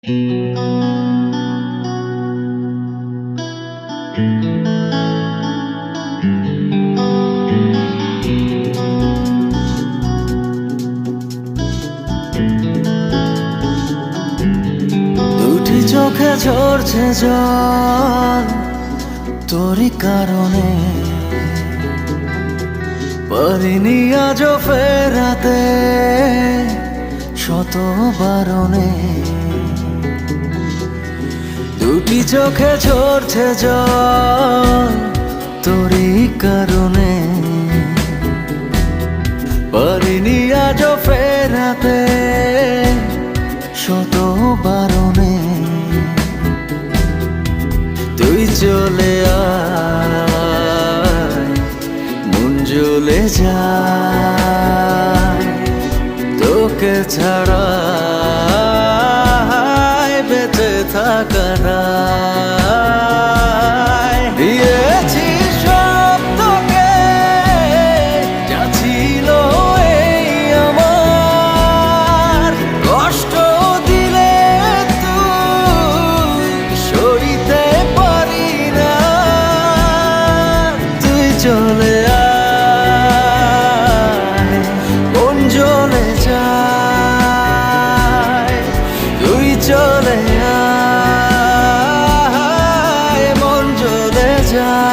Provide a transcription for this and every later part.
দুটি চোখে ঝরছে জল তোরই কারণে, পারিনি আজও ফেরাতে শত বারণে। দুটি চোখে ঝরছে জল তোরই কারণে, পারিনি আজও ফেরাতে শত বারণে। তুই চলে আয়, মন জ্বলে যায়, তোকে ছাড়া বেঁচে থাকা দায়। দিয়েছি সব তোকে, যা ছিল এই আমার, কষ্ট দিলে তুই সইতে পারি না। তুই চলে আয়, মন জ্বলে যায়, তুই চলে আয়, মন জ্বলে যায়।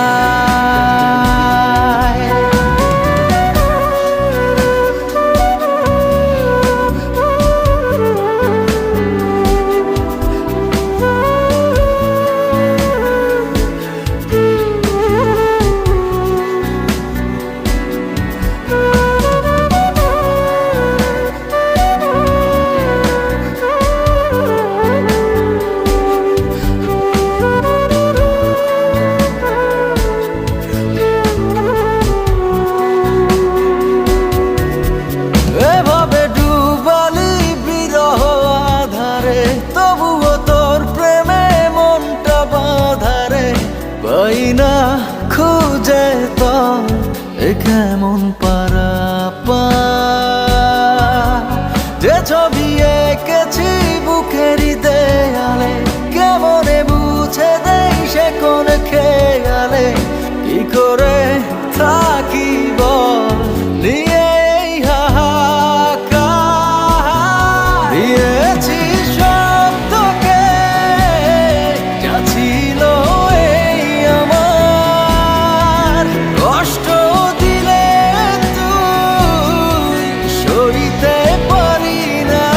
এভাবে ডুবালি বিরহ আধারে, তবুও তোর প্রেমে মনটা বাঁধারে। পাই না খুঁজে তোর এ কেমন পারাপার, যে ছবি এঁকেছি বুকেরই দেয়ালে, কেমনে বুঝে দেই সে কোন খেয়ালে। কি করে থাকি বল নিয়ে এই হাহাকার। দিয়েছি সব তোকে, যা ছিল এই আমার, কষ্ট দিলে তুই সইতে পারি না।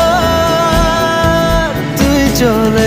তুই চলে